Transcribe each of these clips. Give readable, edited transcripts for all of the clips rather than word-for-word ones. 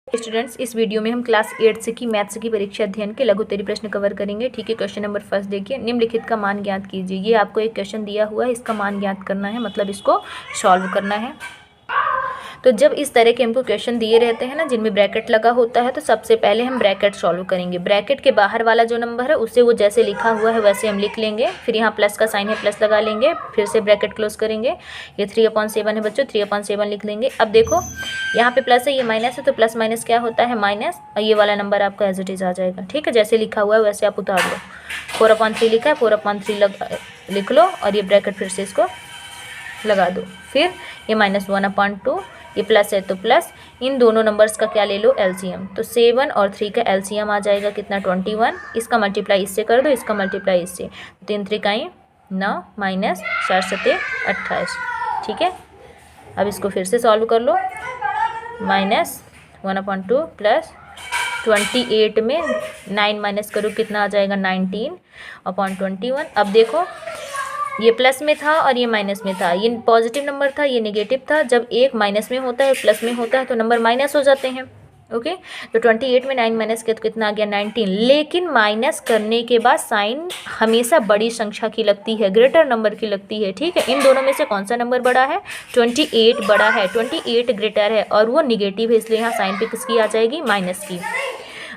Students, इस video में हम क्लास 8 की मैथ्स की परीक्षा अध्ययन के लघु उत्तरीय प्रश्न कवर करेंगे। ठीक है, क्वेश्चन नंबर फर्स्ट देखिए, निम्नलिखित का मान ज्ञात कीजिए। ये आपको एक क्वेश्चन दिया हुआ है, इसका मान ज्ञात करना है, मतलब इसको सॉल्व करना है। तो जब इस तरह के हमको क्वेश्चन दिए रहते हैं ना, जिनमें ब्रैकेट लगा होता है, तो सबसे पहले हम ब्रैकेट सॉल्व करेंगे। ब्रैकेट के बाहर वाला जो नंबर है उसे वो जैसे लिखा हुआ है वैसे हम लिख लेंगे। फिर यहाँ प्लस का साइन है, प्लस लगा लेंगे, फिर से ब्रैकेट क्लोज करेंगे। ये 3/7 है बच्चों, 3/7 लिख लेंगे। अब देखो यहाँ पे प्लस है, ये माइनस है, तो प्लस माइनस क्या होता है, माइनस, और ये वाला नंबर आपका एज इट इज आ जाएगा। ठीक है, जैसे लिखा हुआ है वैसे आप उतार लो। 4/3 लिखा है, 4/3 लिख लो, और ये ब्रैकेट फिर से इसको लगा दो। फिर ये -1/2, ये प्लस है तो प्लस, इन दोनों नंबर्स का क्या ले लो, एलसीएम। तो 7 और 3 का एलसीएम आ जाएगा कितना, 21। इसका मल्टीप्लाई इससे कर दो, इसका मल्टीप्लाई इससे, 3 3 9 -4 7 28। ठीक है, अब इसको फिर से सॉल्व कर लो। -1/2 प्लस 28 में 9 माइनस करो, कितना आ जाएगा, 19/21। अब देखो ये प्लस में था और ये माइनस में था, ये पॉजिटिव नंबर था, ये नेगेटिव था। जब एक माइनस में होता है प्लस में होता है तो नंबर माइनस हो जाते हैं। ओके, तो 28 में 9 माइनस किया तो कितना आ गया, 19। लेकिन माइनस करने के बाद साइन हमेशा बड़ी संख्या की लगती है, ग्रेटर नंबर की लगती है। ठीक है, इन दोनों में से कौन सा नंबर बड़ा है, 28 बड़ा है, 28 ग्रेटर है, और वो निगेटिव है, इसलिए यहाँ साइन पे किसकी आ जाएगी, माइनस की।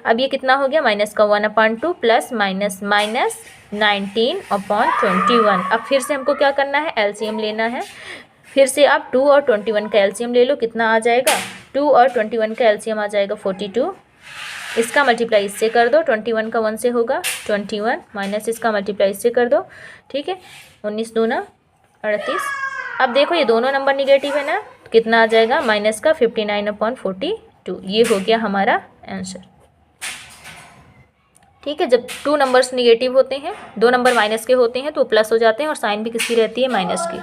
अब ये कितना हो गया, माइनस का 1/2 प्लस माइनस 19/21। अब फिर से हमको क्या करना है, एलसीएम लेना है। फिर से आप 2 और 21 का एलसीएम ले लो, कितना आ जाएगा, 2 और 21 का एलसीएम आ जाएगा 42। इसका मल्टीप्लाई इससे कर दो, 21 का 1 से होगा 21, माइनस इसका मल्टीप्लाई इससे कर दो। ठीक है, 19 दूना 38। अब देखो ये दोनों नंबर निगेटिव है ना, कितना आ जाएगा, माइनस का 59/42। ये हो गया हमारा आंसर। ठीक है, जब 2 नंबर्स निगेटिव होते हैं, 2 नंबर माइनस के होते हैं, तो प्लस हो जाते हैं और साइन भी किसकी रहती है, माइनस की।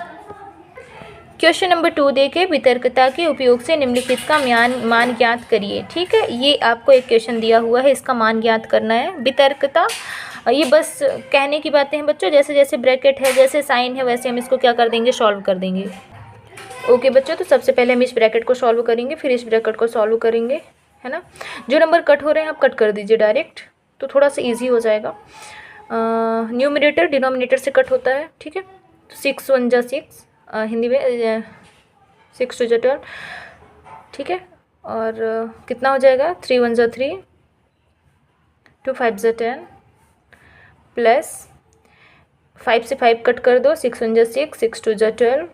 क्वेश्चन नंबर 2 देखे, वितर्कता के उपयोग से निम्नलिखित का मान ज्ञात करिए। ठीक है, ये आपको एक क्वेश्चन दिया हुआ है, इसका मान ज्ञात करना है। वितर्कता, ये बस कहने की बातें हैं बच्चों, जैसे जैसे ब्रैकेट है, जैसे साइन है, वैसे हम इसको क्या कर देंगे, सॉल्व कर देंगे। ओके बच्चों, तो सबसे पहले हम इस ब्रैकेट को सॉल्व करेंगे, फिर इस ब्रैकेट को सॉल्व करेंगे, है ना। जो नंबर कट हो रहे हैं आप कट कर दीजिए डायरेक्ट, तो थोड़ा सा इजी हो जाएगा। न्यूमरेटर डिनोमिनेटर से कट होता है। ठीक है, 6 1 जा 6, हिंदी में 6 2 जा 12। ठीक है, और कितना हो जाएगा, 3 1 जा 3, 2 5 जा 10, प्लस 5 से 5 कट कर दो, 6 1 जा 6, 6 2 जा 12,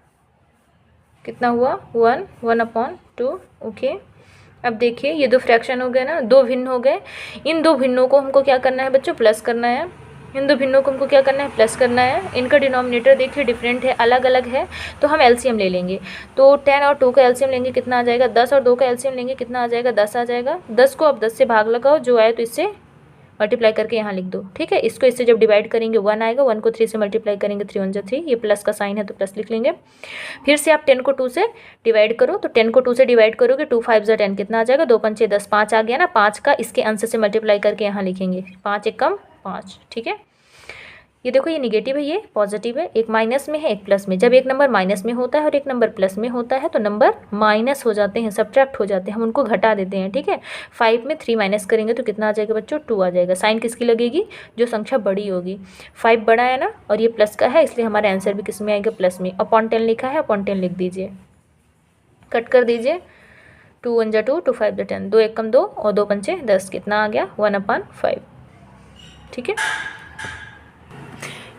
कितना हुआ, 1 1/2। ओके, अब देखिए ये 2 फ्रैक्शन हो गए ना, 2 भिन्न हो गए। इन 2 भिन्नों को हमको क्या करना है बच्चों, प्लस करना है। इन 2 भिन्नों को हमको क्या करना है, प्लस करना है। इनका डिनोमिनेटर देखिए डिफरेंट है, अलग अलग है, तो हम एलसीएम ले लेंगे। तो 10 और 2 का एलसीएम लेंगे, कितना आ जाएगा, 10, और 2 का एलसीएम लेंगे, कितना आ जाएगा, 10 आ जाएगा। 10 को अब 10 से भाग लगाओ, जो आए तो इससे मल्टीप्लाई करके यहाँ लिख दो। ठीक है, इसको इससे जब डिवाइड करेंगे 1 आएगा, 1 को 3 से मल्टीप्लाई करेंगे, 3 1 जा 3, ये प्लस का साइन है तो प्लस लिख लेंगे। फिर से आप 10 को 2 से डिवाइड करो, तो 10 को 2 से डिवाइड करोगे, 2 5 जा 10, कितना आ जाएगा, 2 5 6 10, 5 आ गया ना। 5 का इसके अंश से मल्टीप्लाई करके यहाँ लिखेंगे, 5 1 कम 5। ठीक है, ये देखो ये निगेटिव है, ये पॉजिटिव है, एक माइनस में है एक प्लस में। जब एक नंबर माइनस में होता है और एक नंबर प्लस में होता है तो नंबर माइनस हो जाते हैं, सब्ट्रैक्ट हो जाते हैं, हम उनको घटा देते हैं। ठीक है, 5 में 3 माइनस करेंगे तो कितना आ जाएगा बच्चों, 2 आ जाएगा। साइन किसकी लगेगी, जो संख्या बड़ी होगी। 5 बड़ा है ना, और ये प्लस का है, इसलिए हमारा आंसर भी किस में आएगा, प्लस में। अपॉन 10 लिखा है, अपॉन 10 लिख दीजिए, कट कर दीजिए। 2 1 जा 2, 2 5 जा 10, 2 1 कम 2, और 2 5 10, कितना आ गया, 1/5। ठीक है,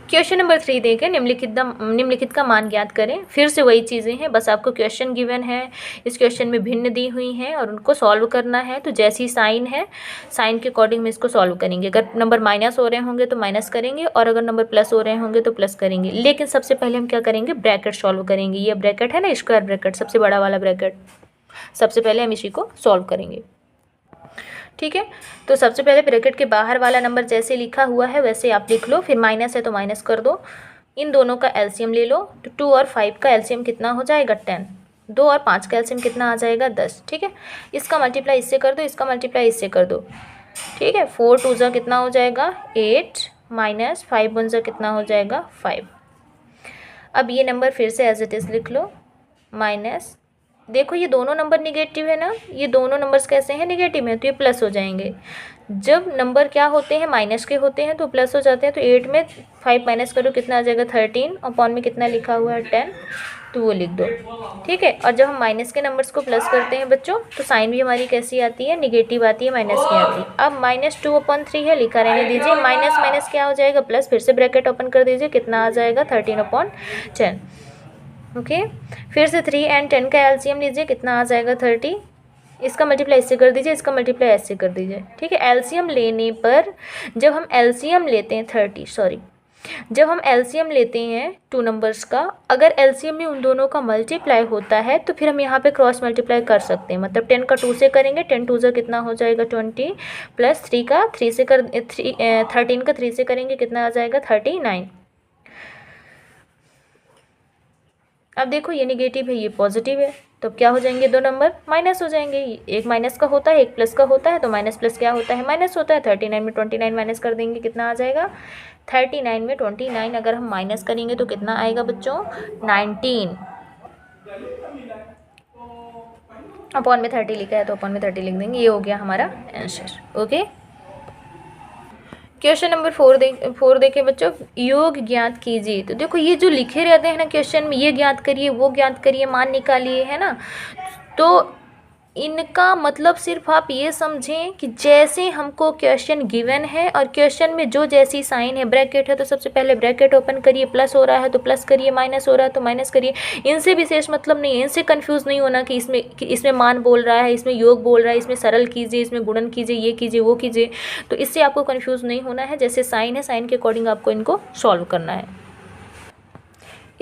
क्वेश्चन नंबर 3 देखें, निम्नलिखित का मान ज्ञात करें। फिर से वही चीज़ें हैं, बस आपको क्वेश्चन गिवन है, इस क्वेश्चन में भिन्न दी हुई हैं और उनको सॉल्व करना है। तो जैसी साइन है, साइन के अकॉर्डिंग में इसको सॉल्व करेंगे। अगर नंबर माइनस हो रहे होंगे तो माइनस करेंगे, और अगर नंबर प्लस हो रहे होंगे तो प्लस करेंगे। लेकिन सबसे पहले हम क्या करेंगे, ब्रैकेट सॉल्व करेंगे। ये ब्रैकेट है ना, स्क्वायर ब्रैकेट, सबसे बड़ा वाला ब्रैकेट, सबसे पहले हम इसी को सॉल्व करेंगे। ठीक है, तो सबसे पहले ब्रैकेट के बाहर वाला नंबर जैसे लिखा हुआ है वैसे आप लिख लो, फिर माइनस है तो माइनस कर दो। इन दोनों का एलसीएम ले लो, तो 2 और 5 का एलसीएम कितना हो जाएगा, 10। 2 और 5 का एलसीएम कितना आ जाएगा, 10। ठीक है, इसका मल्टीप्लाई इससे कर दो, इसका मल्टीप्लाई इससे कर दो। ठीक है, 4 2 जा कितना हो जाएगा, 8, माइनस 5 1 जा कितना हो जाएगा, 5। अब ये नंबर फिर से एज इट इज़ लिख लो, माइनस देखो ये दोनों नंबर निगेटिव है ना, ये दोनों नंबर्स कैसे हैं, निगेटिव हैं, तो ये प्लस हो जाएंगे। जब नंबर क्या होते हैं, माइनस के होते हैं तो प्लस हो जाते हैं। तो 8 में 5 माइनस करो कितना आ जाएगा 13, अपॉन में कितना लिखा हुआ है 10, तो वो लिख दो, ठीक है। और जब हम माइनस के नंबर्स को प्लस करते हैं बच्चों, तो साइन भी हमारी कैसी आती है, निगेटिव आती है, माइनस की आती है। अब -2/3 है, लिखा रहने दीजिए, माइनस माइनस क्या हो जाएगा प्लस, फिर से ब्रैकेट ओपन कर दीजिए, कितना आ जाएगा 13/10, ओके। फिर से 3 और 10 का एलसीएम लीजिए, कितना आ जाएगा 30, इसका मल्टीप्लाई इससे कर दीजिए, इसका मल्टीप्लाई ऐसे कर दीजिए, ठीक है। एलसीएम लेने पर जब हम एलसीएम लेते हैं जब हम एलसीएम लेते हैं टू नंबर्स का, अगर एलसीएम में उन दोनों का मल्टीप्लाई होता है तो फिर हम यहाँ पे क्रॉस मल्टीप्लाई कर सकते हैं। मतलब 10 का 2 से करेंगे, 10 2 कितना हो जाएगा 20, प्लस 3 का 3 से 13 का 3 से करेंगे, कितना आ जाएगा 39। अब देखो ये निगेटिव है, ये पॉजिटिव है, तो क्या हो जाएंगे, दो नंबर माइनस हो जाएंगे। एक माइनस का होता है, एक प्लस का होता है, तो माइनस प्लस क्या होता है, माइनस होता है। 39 में 29 माइनस कर देंगे, कितना आ जाएगा 39 में 29 अगर हम माइनस करेंगे तो कितना आएगा बच्चों 19, अपॉन में 30 लिखा है तो अपॉन में 30 लिख देंगे। ये हो गया हमारा आंसर, ओके। क्वेश्चन नंबर 4 देखे बच्चों, योग ज्ञात कीजिए। तो देखो ये जो लिखे रहते हैं ना क्वेश्चन में, ये ज्ञात करिए, वो ज्ञात करिए, मान निकालिए, है ना, तो इनका मतलब सिर्फ आप ये समझें कि जैसे हमको क्वेश्चन गिवन है और क्वेश्चन में जो जैसी साइन है, ब्रैकेट है तो सबसे पहले ब्रैकेट ओपन करिए, प्लस हो रहा है तो प्लस करिए, माइनस हो रहा है तो माइनस करिए। इनसे विशेष मतलब नहीं है, इनसे कंफ्यूज नहीं होना कि इसमें मान बोल रहा है, इसमें योग बोल रहा है, इसमें सरल कीजिए, इसमें गुणन कीजिए, ये कीजिए, वो कीजिए, तो इससे आपको कन्फ्यूज़ नहीं होना है। जैसे साइन है, साइन के अकॉर्डिंग आपको इनको सॉल्व करना है।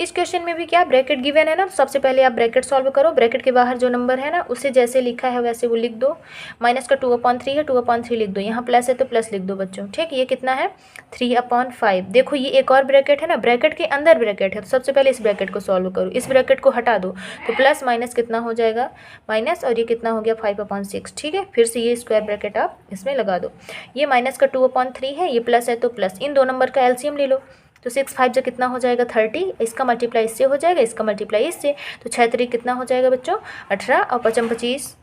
इस क्वेश्चन में भी क्या ब्रैकेट गिवन है ना, सबसे पहले आप ब्रैकेट सॉल्व करो, ब्रैकेट के बाहर जो नंबर है ना उसे जैसे लिखा है वैसे वो लिख दो। माइनस का 2/3 है, 2/3 लिख दो, यहाँ प्लस है तो प्लस लिख दो बच्चों, ठीक। ये कितना है 3/5। देखो ये एक और ब्रैकेट है ना, ब्रैकेट के अंदर ब्रैकेट है, तो सबसे पहले इस ब्रैकेट को सॉल्व करो, इस ब्रैकेट को हटा दो, तो प्लस माइनस कितना हो जाएगा माइनस, और ये कितना हो गया 5/6, ठीक है। फिर से ये स्क्वायर ब्रैकेट आप इसमें लगा दो। ये माइनस का 2/3 है, ये प्लस है तो प्लस, इन दो नंबर का एलसीएम ले लो, तो 6 5 जो कितना हो जाएगा 30, इसका मल्टीप्लाई इससे हो जाएगा, इसका मल्टीप्लाई इससे, तो 6 3 कितना हो जाएगा बच्चों 18 और 5 25,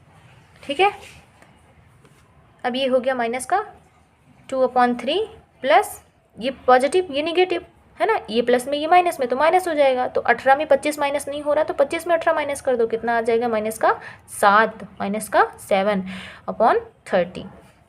ठीक है। अब ये हो गया माइनस का 2/3 प्लस ये पॉजिटिव ये निगेटिव है ना, ये प्लस में ये माइनस में, तो माइनस हो जाएगा। तो 18 में 25 माइनस नहीं हो रहा, तो 25 में 18 माइनस कर दो, कितना आ जाएगा -7, -7/30,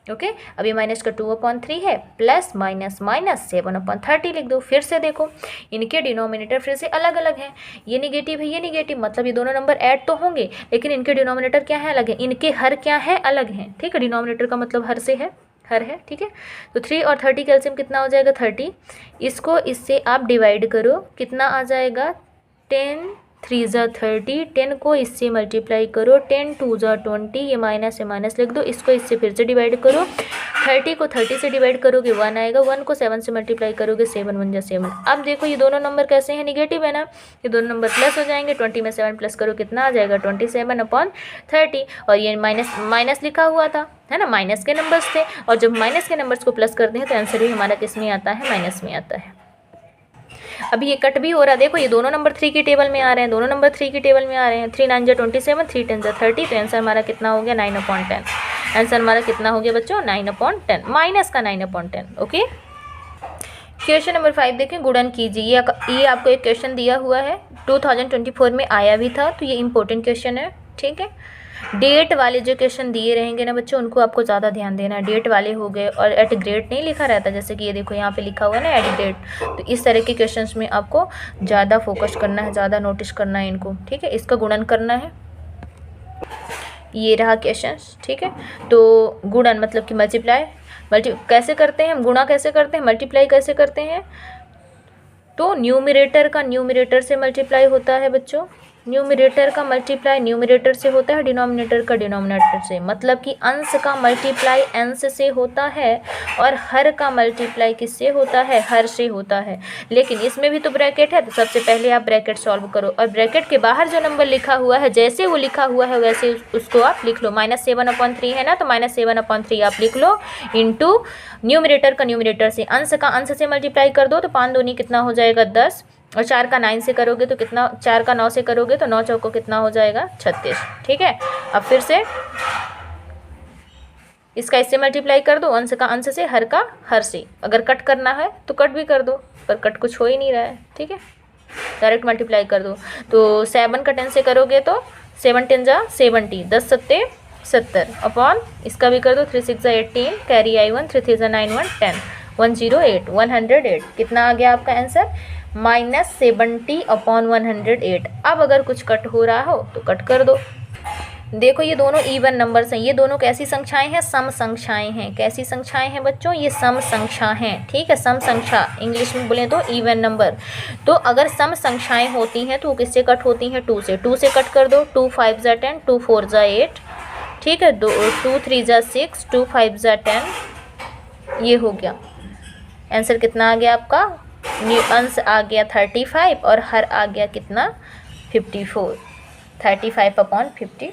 ओके। अभी माइनस का 2/3 है, प्लस माइनस माइनस 7/30 लिख दो। फिर से देखो इनके डिनोमिनेटर फिर से अलग अलग हैं, ये निगेटिव है, ये निगेटिव, मतलब ये दोनों नंबर ऐड तो होंगे लेकिन इनके डिनोमिनेटर क्या है, अलग है, इनके हर क्या है, अलग हैं, ठीक है। डिनोमिनेटर का मतलब हर से है, हर है, ठीक है। तो 3 और 30 का एलसीएम कितना हो जाएगा 30, इसको इससे आप डिवाइड करो, कितना आ जाएगा 10 3 ज़ा 30, 10 को इससे मल्टीप्लाई करो, 10 2 ज़ा 20, ये माइनस है माइनस लिख दो, इसको इससे फिर से डिवाइड करो, 30 को 30 से डिवाइड करोगे 1 आएगा, 1 को 7 से मल्टीप्लाई करोगे 7 1 ज़ा 7। अब देखो ये दोनों नंबर कैसे हैं, निगेटिव है ना, ये दोनों नंबर प्लस हो जाएंगे, 20 में 7 प्लस करो, कितना आ जाएगा 27/30, और ये माइनस लिखा हुआ था, है ना, माइनस के नंबर्स थे, और जब माइनस के नंबर्स को प्लस करते हैं तो आंसर भी हमारा किस में आता है, माइनस में आता है। अभी ये कट भी हो रहा है, देखो ये दोनों नंबर 3 की टेबल में आ रहे हैं, दोनों नंबर 3 की टेबल में आ रहे हैं, 3 9 ज़ा 27, 3 10 ज़ा 30, तो आंसर हमारा कितना हो गया 9/10। आंसर हमारा कितना हो गया बच्चों 9/10, माइनस का 9/10, ओके। क्वेश्चन नंबर 5 देखें, गुणन कीजिए। ये आपको एक क्वेश्चन दिया हुआ है, 2024 में आया भी था, तो ये इंपॉर्टेंट क्वेश्चन है, ठीक है। डेट वाले जो क्वेश्चन दिए रहेंगे ना बच्चों, उनको आपको ज़्यादा ध्यान देना है, डेट वाले हो गए, और एट ग्रेड नहीं लिखा रहता, जैसे कि ये देखो यहाँ पे लिखा हुआ है ना एट ग्रेड, तो इस तरह के क्वेश्चंस में आपको ज़्यादा फोकस करना है, ज़्यादा नोटिस करना है इनको, ठीक है। इसका गुणन करना है, ये रहा क्वेश्चंस, ठीक है। तो गुणन मतलब कि मल्टी कैसे करते हैं हम, गुणा कैसे करते हैं, मल्टीप्लाई कैसे करते हैं, तो न्यूमरेटर का न्यूमरेटर से मल्टीप्लाई होता है बच्चों, न्यूमरेटर का मल्टीप्लाई न्यूमरेटर से होता है, डिनोमिनेटर का डिनोमिनेटर से, मतलब कि अंश का मल्टीप्लाई अंश से होता है और हर का मल्टीप्लाई किससे होता है, हर से होता है। लेकिन इसमें भी तो ब्रैकेट है, तो सबसे पहले आप ब्रैकेट सॉल्व करो, और ब्रैकेट के बाहर जो नंबर लिखा हुआ है जैसे वो लिखा हुआ है वैसे उसको आप लिख लो। -7/3 है ना, तो -7/3 आप लिख लो, इंटू न्यूमरेटर का न्यूमरेटर से, अंश का अंश से मल्टीप्लाई कर दो, तो 5 दूनी कितना हो जाएगा 10, और 4 का 9 से करोगे तो कितना, 4 का 9 से करोगे तो 9 चौको कितना हो जाएगा 36। ठीक है, अब फिर से इसका इससे मल्टीप्लाई कर दो, अंश का अंश से, हर का हर से। अगर कट करना है तो कट भी कर दो, पर कट कुछ हो ही नहीं रहा है। ठीक है, डायरेक्ट मल्टीप्लाई कर दो। तो 7 का 10 से करोगे तो 7 10 जा 70, 10 सत्ते 70 अपॉन इसका भी कर दो, 3 6 जा 18, कैरी आई 1, 3 3 जा 9 1 10, 108, 108 कितना आ गया आपका आंसर -70 अपॉन 108। अब अगर कुछ कट हो रहा हो तो कट कर दो। देखो ये दोनों इवन नंबर्स हैं, ये दोनों कैसी संख्याएं हैं, सम संख्याएं हैं। कैसी संख्याएं हैं बच्चों, ये सम संख्या हैं। ठीक है, सम संख्या इंग्लिश में बोले तो इवन नंबर। तो अगर सम संख्याएं होती हैं तो वो किससे कट होती हैं, 2 से। 2 से कट कर दो, 2 5 जा 10, 2 4 जा 8। ठीक है, 2 3 जा 6, 2 5 जा 10। ये हो गया आंसर। कितना आ गया आपका, अंश आ गया 35 और हर आ गया कितना 54, 35 अपॉन 54।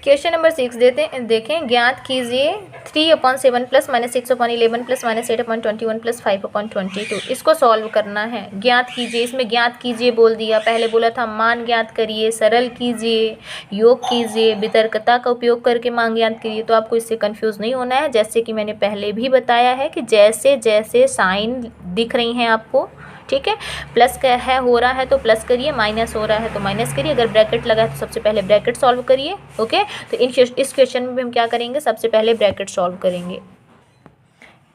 क्वेश्चन नंबर 6 देखें, ज्ञात कीजिए 3/7 + -6/11 + -8/21 + 5/22। इसको सॉल्व करना है। ज्ञात कीजिए, इसमें ज्ञात कीजिए बोल दिया, पहले बोला था मान ज्ञात करिए, सरल कीजिए, योग कीजिए, वितर्कता का उपयोग करके मान ज्ञात करिए। तो आपको इससे कंफ्यूज नहीं होना है। जैसे कि मैंने पहले भी बताया है कि जैसे जैसे साइन दिख रही हैं आपको, ठीक है, प्लस का है हो रहा है तो प्लस करिए, माइनस हो रहा है तो माइनस करिए, अगर ब्रैकेट लगा है तो सबसे पहले ब्रैकेट सॉल्व करिए। ओके, तो इस क्वेश्चन में हम क्या करेंगे, सबसे पहले ब्रैकेट सॉल्व करेंगे।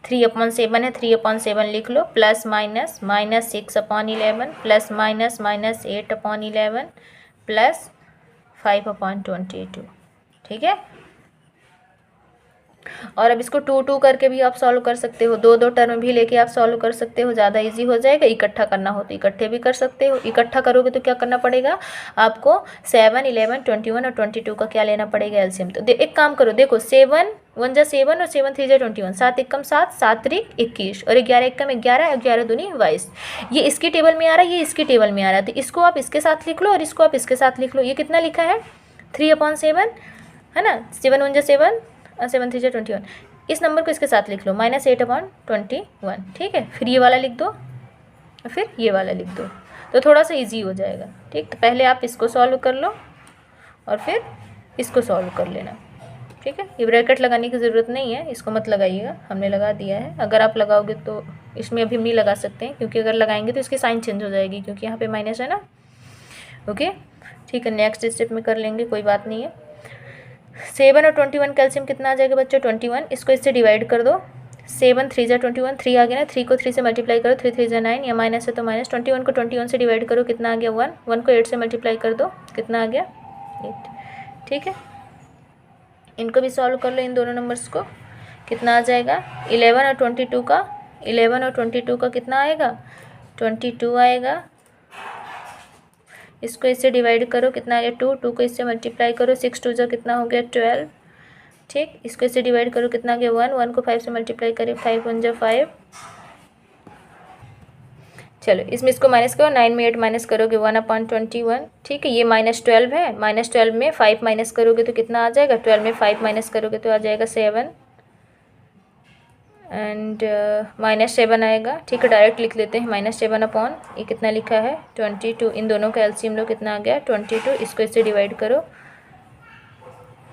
3/7 है, 3/7 लिख लो, प्लस माइनस -6/11 प्लस -8/11 प्लस 5/22। ठीक है, और अब इसको 2 2 करके भी आप सॉल्व कर सकते हो, 2 2 टर्म भी लेके आप सॉल्व कर सकते हो, ज़्यादा इजी हो जाएगा। इकट्ठा करना हो तो इकट्ठे भी कर सकते हो। इकट्ठा करोगे तो क्या करना पड़ेगा आपको, 7 11 21 और 22 का क्या लेना पड़ेगा एलसीएम। तो एक काम करो, देखो 7 1 जा 7 और 7 3 जा 21, 7 1 7, 7 3 21 और 11 1 11, 11 दूनी 22। ये इसकी टेबल में आ रहा है, ये इसकी टेबल में आ रहा है, तो इसको आप इसके साथ लिख लो और इसको आप इसके साथ लिख लो। ये कितना लिखा है 3/7 है ना, 7 1 जा 7 और 7 3 जा 21। इस नंबर को इसके साथ लिख लो, -8/21। ठीक है, फिर ये वाला लिख दो और फिर ये वाला लिख दो, तो थोड़ा सा इजी हो जाएगा। ठीक, तो पहले आप इसको सॉल्व कर लो और फिर इसको सॉल्व कर लेना। ठीक है, ये ब्रैकेट लगाने की ज़रूरत नहीं है, इसको मत लगाइएगा, हमने लगा दिया है। अगर आप लगाओगे तो इसमें अभी नहीं लगा सकते हैं, क्योंकि अगर लगाएंगे तो इसकी साइन चेंज हो जाएगी, क्योंकि यहाँ पे माइनस है ना। ओके, ठीक है, नेक्स्ट स्टेप में कर लेंगे, कोई बात नहीं है। 7 और 21 कैल्शियम कितना आ जाएगा बच्चों 21। इसको इससे डिवाइड कर दो, 7 3 जा 21, 3 आ गया ना, 3 को 3 से मल्टीप्लाई करो, 3 3 जा 9, या माइनस है तो माइनस। 21 को 21 से डिवाइड करो, कितना आ गया 1, 1 को 8 से मल्टीप्लाई कर दो, कितना आ गया 8। ठीक है, इनको भी सॉल्व कर लो, इन दोनों नंबर्स को, कितना आ जाएगा 11 और 22 का, 11 और 22 का कितना आएगा 22 आएगा। इसको इससे डिवाइड करो, कितना आ गया 2, 2 को इससे मल्टीप्लाई करो, 6 2 जा कितना हो गया 12। ठीक, इसको इससे डिवाइड करो, कितना आ गया 1, 1 को 5 से मल्टीप्लाई करें, 5 1 जा 5। चलो इसमें इसको माइनस करो, 9 में 8 माइनस करोगे 1/21। ठीक है, ये -12 है, -12 में 5 माइनस करोगे तो कितना आ जाएगा, 12 में 5 माइनस करोगे तो आ जाएगा 7 एंड -7 आएगा। ठीक है, डायरेक्ट लिख लेते हैं, -7 अपॉन ये कितना लिखा है 22। इन दोनों का एलसीएम लो, कितना आ गया 22। इसको इससे डिवाइड करो,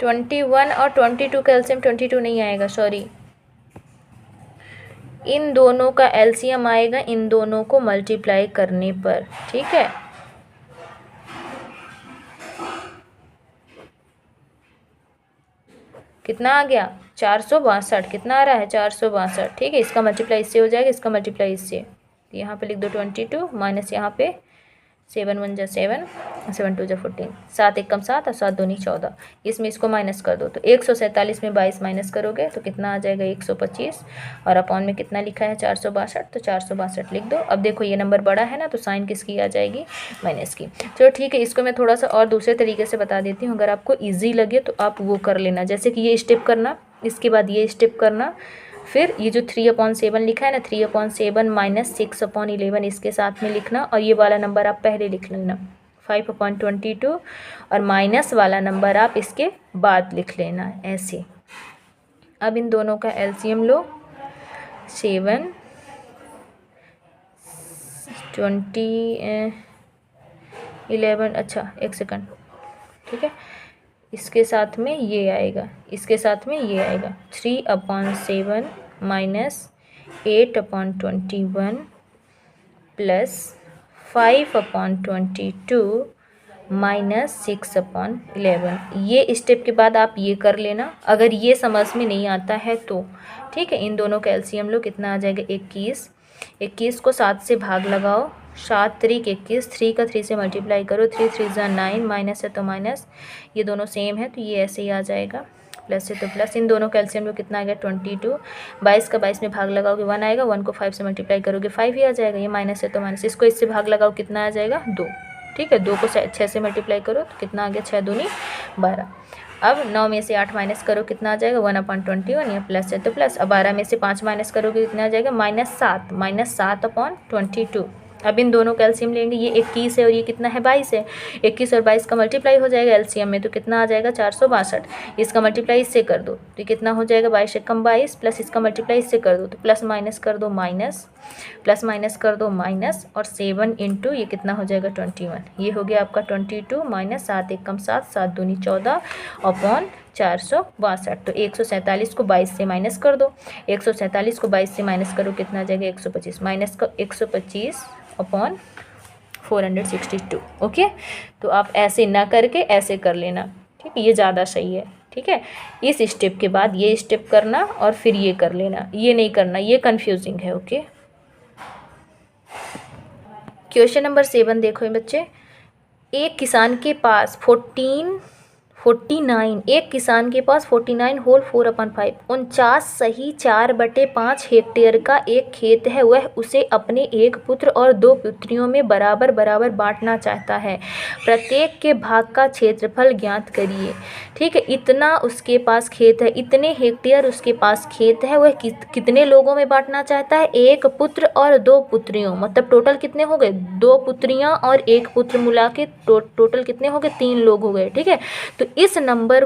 21 और 22 का एलसीएम 22 नहीं आएगा, सॉरी, इन दोनों का एलसीएम आएगा इन दोनों को मल्टीप्लाई करने पर। ठीक है, कितना आ गया 462, कितना आ रहा है 462। ठीक है, इसका मल्टीप्लाई इससे हो जाएगा, इसका मल्टीप्लाई इससे, यहाँ पे लिख दो 22 माइनस यहाँ पे 7 1 जा 7, 7 2 जा 14, 7 1 7 और 7 2 14। इसमें इसको माइनस कर दो, तो 147 में 22 माइनस करोगे तो कितना आ जाएगा 125, और अपॉन में कितना लिखा है 462, तो 462 लिख दो। अब देखो ये नंबर बड़ा है ना, तो साइन किसकी आ जाएगी, माइनस की। चलो ठीक है, इसको मैं थोड़ा सा और दूसरे तरीके से बता देती हूँ, अगर आपको ईजी लगे तो आप वो कर लेना। जैसे कि ये स्टेप करना, इसके बाद ये स्टेप करना, फिर ये जो 3/7 लिखा है ना, 3/7 माइनस 6/11 इसके साथ में लिखना, और ये वाला नंबर आप पहले लिख लेना 5/22, और माइनस वाला नंबर आप इसके बाद लिख लेना ऐसे। अब इन दोनों का एलसीएम लो, 7 11, अच्छा एक सेकंड, ठीक है, इसके साथ में ये आएगा, इसके साथ में ये आएगा 3/7 माइनस 8/21 प्लस 5/22 माइनस 6/11। ये स्टेप के बाद आप ये कर लेना, अगर ये समझ में नहीं आता है तो, ठीक है। इन दोनों का एलसीएम लो, कितना आ जाएगा 21। 21 को 7 से भाग लगाओ, 7 3 21, 3 का 3 से मल्टीप्लाई करो, 3 3 9, माइनस है तो माइनस, ये दोनों सेम है तो ये ऐसे ही आ जाएगा, प्लस है तो प्लस। इन दोनों कैल्शियम लो, कितना आ गया 22। 22 का 22 में भाग लगाओगे 1 आएगा, 1 को 5 से मल्टीप्लाई करोगे 5 ही आ जाएगा, ये माइनस है तो माइनस, इसको इससे भाग लगाओ, कितना आ जाएगा 2, ठीक है। 2 को 6 से मल्टीप्लाई करो तो कितना आ गया 6 दूनी 12। अब 9 में से 8 माइनस करो, कितना आ जाएगा 1/21, या प्लस है तो प्लस। अब 12 में से 5 माइनस करोगे, कितना आ जाएगा -7, -7/22। अब इन दोनों का एलसीएम लेंगे, ये 21 है और ये कितना है 22 है, 21 और 22 का मल्टीप्लाई हो जाएगा एलसीएम में, तो कितना आ जाएगा 462। इसका मल्टीप्लाई इससे कर दो तो कितना हो जाएगा 22 एकम 22, प्लस इसका मल्टीप्लाई इससे कर दो तो प्लस माइनस कर दो माइनस, प्लस माइनस कर दो माइनस, और 7 इंटू ये कितना हो जाएगा 21, ये हो गया आपका 22 माइनस 7 एकम 7, 7 दूनी 14/462। तो 147 को 22 से माइनस कर दो, 147 को 22 से माइनस करो, कितना आ जाएगा 125, माइनस का 125/462। ओके, तो आप ऐसे ना करके ऐसे कर लेना, ठीक है, ये ज़्यादा सही है, ठीक है। इस स्टेप के बाद ये स्टेप करना और फिर ये कर लेना, ये नहीं करना, ये कंफ्यूजिंग है। ओके, क्वेश्चन नंबर 7 देखो बच्चे, एक किसान के पास 49 होल 4/5 49 सही 4/5 हेक्टेयर का एक खेत है। वह उसे अपने एक पुत्र और 2 पुत्रियों में बराबर बराबर बांटना चाहता है। प्रत्येक के भाग का क्षेत्रफल ज्ञात करिए। ठीक है, इतना उसके पास खेत है, इतने हेक्टेयर उसके पास खेत है। वह कितने लोगों में बांटना चाहता है? एक पुत्र और 2 पुत्रियों, मतलब टोटल कितने हो गए? 2 पुत्रियां और 1 पुत्र मिला के टोटल कितने हो गए? 3 लोग हो गए। ठीक है, तो इस नंबर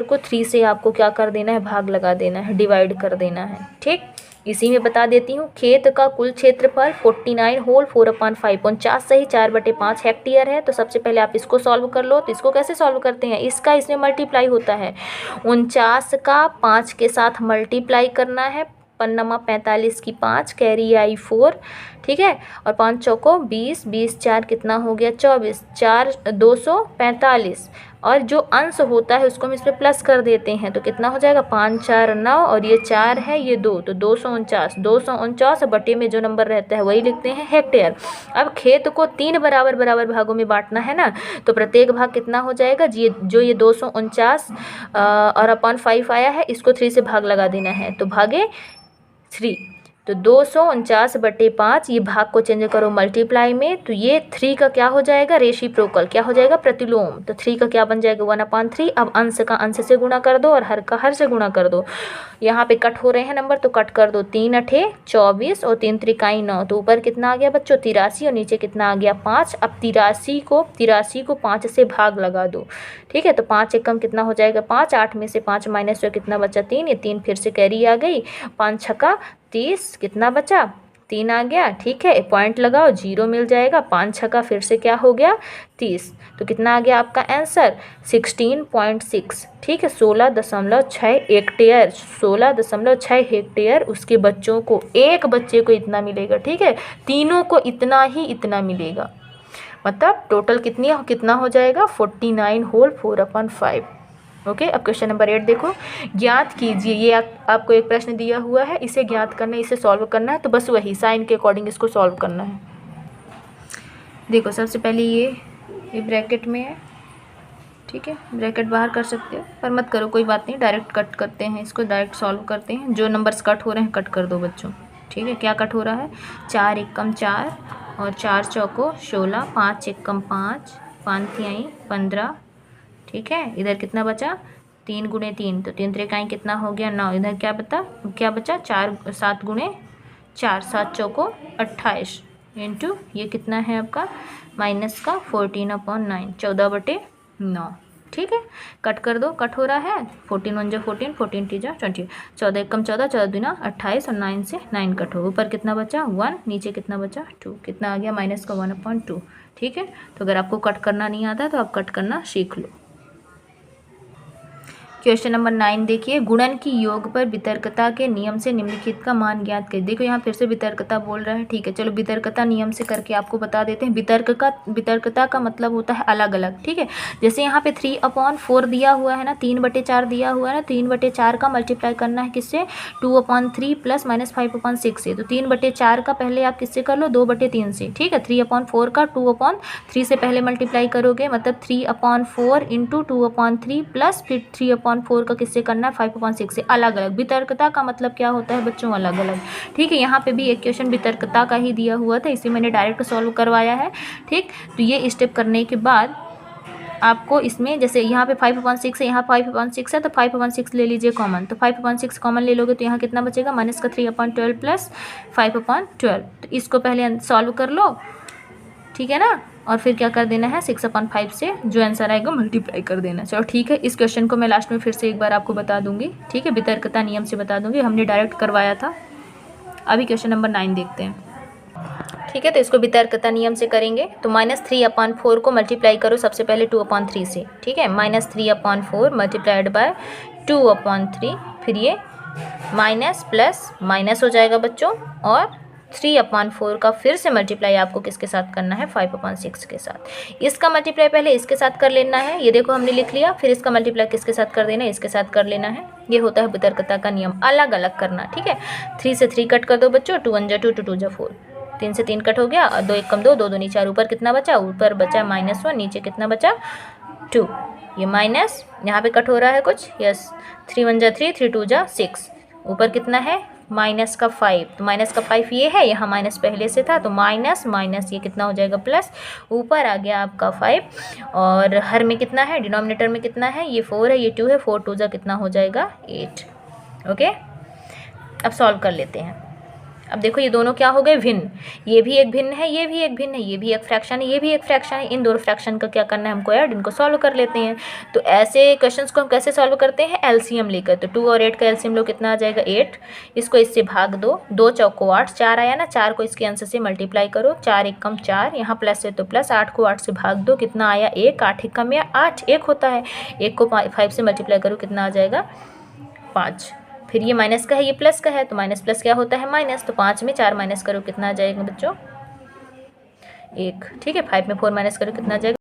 को 3 से आपको क्या कर देना है? भाग लगा देना है, डिवाइड कर देना है। ठीक, इसी में बता देती हूँ। खेत का कुल क्षेत्रफल 49 होल 4/5 49 सही 4/5 हेक्टेयर है। तो सबसे पहले आप इसको सॉल्व कर लो। तो इसको कैसे सॉल्व करते हैं? इसका इसमें मल्टीप्लाई होता है, 49 का 5 के साथ मल्टीप्लाई करना है। 45 की 5 कैरी आई 4। ठीक है, और 5 चौको 20, 20 4 कितना हो गया? 24, 4 245, और जो अंश होता है उसको हम इसमें प्लस कर देते हैं। तो कितना हो जाएगा? 5 4 9, और ये 4 है, ये 2, तो 249 बटे में जो नंबर रहता है वही लिखते हैं हेक्टेयर। अब खेत को 3 बराबर बराबर भागों में बांटना है ना, तो प्रत्येक भाग कितना हो जाएगा? जो ये 249 और अपॉन 5 आया है, इसको 3 से भाग लगा देना है, तो भागे 3। तो 249/5, ये भाग को चेंज करो मल्टीप्लाई में, तो ये 3 का क्या हो जाएगा? रेसिप्रोकल, क्या हो जाएगा? प्रतिलोम। तो 3 का क्या बन जाएगा? 1/3। अब अंश का अंश से गुणा कर दो और हर का हर से गुणा कर दो। यहाँ पे कट हो रहे हैं नंबर, तो कट कर दो। 3 8 24 और 3 त्रिकाई 9, तो ऊपर कितना आ गया बच्चों? 83, और नीचे कितना आ गया? 5। अब 83 को 5 से भाग लगा दो। ठीक है, तो 5 एकम कितना हो जाएगा? 5। 8 में से 5 माइनस हुआ, कितना बचा? 3। ये 3 फिर से कैरी आ गई। 5 छक्का 30, कितना बचा? 3 आ गया। ठीक है, पॉइंट लगाओ, 0 मिल जाएगा। 5 छक्का फिर से क्या हो गया? 30। तो कितना आ गया आपका आंसर? 16.6। ठीक है, 16.6 हेक्टेयर, 16.6 हेक्टेयर उसके बच्चों को, एक बच्चे को इतना मिलेगा। ठीक है, तीनों को इतना मिलेगा, मतलब टोटल कितना हो जाएगा? 49 होल 4/5। ओके, अब क्वेश्चन नंबर 8 देखो, ज्ञात कीजिए। ये आपको एक प्रश्न दिया हुआ है, इसे ज्ञात करना है, इसे सॉल्व करना है। तो बस वही साइन के अकॉर्डिंग इसको सॉल्व करना है। देखो, सबसे पहले ये ब्रैकेट में है। ठीक है, ब्रैकेट बाहर कर सकते हो, पर मत करो, कोई बात नहीं, डायरेक्ट कट करते हैं इसको, डायरेक्ट सॉल्व करते हैं। जो नंबर्स कट हो रहे हैं कट कर दो बच्चों। ठीक है, क्या कट हो रहा है? 4 एकम 4 और 4 चौको 16, 5 एकम 5, 5 तिहाई 15। ठीक है, इधर कितना बचा? 3 गुणे 3, तो 3 त्रिकाई कितना हो गया? 9। इधर क्या बचा? 7 गुणे 4, 7 चौको 28 इंटू ये कितना है आपका? माइनस का 14/9, 14/9। ठीक है, कट कर दो, कट हो रहा है, 14 1 जा 14, 14 2 जा 20, 14 1 कम 14, 14 दूना 28 और 9 से 9 कट हो, ऊपर कितना बचा 1, नीचे कितना बचा 2, कितना आ गया माइनस का 1/2। ठीक है, तो अगर आपको कट करना नहीं आता तो आप कट करना सीख लो। क्वेश्चन नंबर 9 देखिए, गुणन की योग पर वितर्कता के नियम से निम्नलिखित का मान ज्ञात करें। देखो यहाँ फिर से वितर्कता बोल रहा है, ठीक है, चलो वितर्कता नियम से करके आपको बता देते हैं। वितर्कता का मतलब होता है अलग अलग, ठीक है। जैसे यहाँ पे 3/4 दिया हुआ है ना, 3/4 दिया हुआ है ना, 3/4 का मल्टीप्लाई करना है किससे, 2/3 प्लस माइनस 5/6 से। तो 3/4 का पहले आप किससे कर लो, 2/3 से, ठीक है। 3/4 का 2/3 से पहले मल्टीप्लाई करोगे, मतलब 3/4 इंटू 2/3 प्लस फिर 3/4 का किससे करना है, 5/6 से। अलग अलग वितर्कता का मतलब क्या होता है बच्चों, अलग अलग, ठीक है। यहाँ पे भी एक क्वेश्चन वितर्कता का ही दिया हुआ था, इसे मैंने डायरेक्ट सॉल्व करवाया है, ठीक। तो ये स्टेप करने के बाद आपको इसमें जैसे यहाँ पे 5/6 है, यहाँ 5/6 है, तो 5/6 ले लीजिए कॉमन, तो 5/6 कॉमन ले लोगे तो यहाँ कितना बचेगा, माइनस का 3/12 प्लस 5/12। तो इसको पहले सॉल्व कर लो, ठीक है ना, और फिर क्या कर देना है, 6/5 से जो आंसर आएगा मल्टीप्लाई कर देना। चलो ठीक है, इस क्वेश्चन को मैं लास्ट में फिर से एक बार आपको बता दूंगी, ठीक है, वितर्कता नियम से बता दूंगी, हमने डायरेक्ट करवाया था। अभी क्वेश्चन नंबर 9 देखते हैं, ठीक है। तो इसको वितर्कता नियम से करेंगे, तो -3/4 को मल्टीप्लाई करो सबसे पहले 2/3 से, ठीक है। -3/4 मल्टीप्लाइड बाय 2/3, फिर ये माइनस प्लस माइनस हो जाएगा बच्चों, और 3/4 का फिर से मल्टीप्लाई आपको किसके साथ करना है, 5/6 के साथ। इसका मल्टीप्लाई पहले इसके साथ कर लेना है, ये देखो हमने लिख लिया, फिर इसका मल्टीप्लाई किसके साथ कर देना है, इसके साथ कर लेना है। ये होता है वितर्कता का नियम, अलग अलग करना, ठीक है। 3 से 3 कट कर दो बच्चों, 2 1 जा 2, 2 2 जा 4, 3 से 3 कट हो गया, और 2 1 कम 2, 2 2 नी 4, ऊपर कितना बचा, ऊपर बचा -1, नीचे कितना बचा 2, ये माइनस यहाँ पे कट हो रहा है कुछ, यस, 3 1 जा 3, 3 2 जा 6, ऊपर कितना है माइनस का 5, तो माइनस का 5 ये है, यहाँ माइनस पहले से था, तो माइनस माइनस ये कितना हो जाएगा प्लस, ऊपर आ गया आपका 5, और हर में कितना है, डिनोमिनेटर में कितना है, ये 4 है, ये 2 है, 4 2 जा कितना हो जाएगा 8। ओके, अब सॉल्व कर लेते हैं। अब देखो ये दोनों क्या हो गए, भिन्न, ये भी एक भिन्न है, ये भी एक भिन्न है, ये भी एक फ्रैक्शन है, ये भी एक फ्रैक्शन है। इन दोनों फ्रैक्शन का क्या करना है हमको ऐड, इनको सॉल्व कर लेते हैं। तो ऐसे क्वेश्चंस को हम कैसे सॉल्व करते हैं, एलसीएम लेकर। तो 2 और 8 का एलसीएम लो, कितना आ जाएगा 8, इसको इससे भाग दो, 2 चौको 8, 4 आया ना, 4 को इसके आंसर से मल्टीप्लाई करो, 4 1 कम 4, यहाँ प्लस है तो प्लस, 8 को 8 से भाग दो, कितना आया 1, 8 1 कम या 8, 1 होता है, 1 को 5 से मल्टीप्लाई करो, कितना आ जाएगा 5। फिर ये माइनस का है, ये प्लस का है, तो माइनस प्लस क्या होता है माइनस, तो 5 में 4 माइनस करो, कितना आ जाएगा बच्चों 1, ठीक है। 5 में 4 माइनस करो, कितना आ जाएगा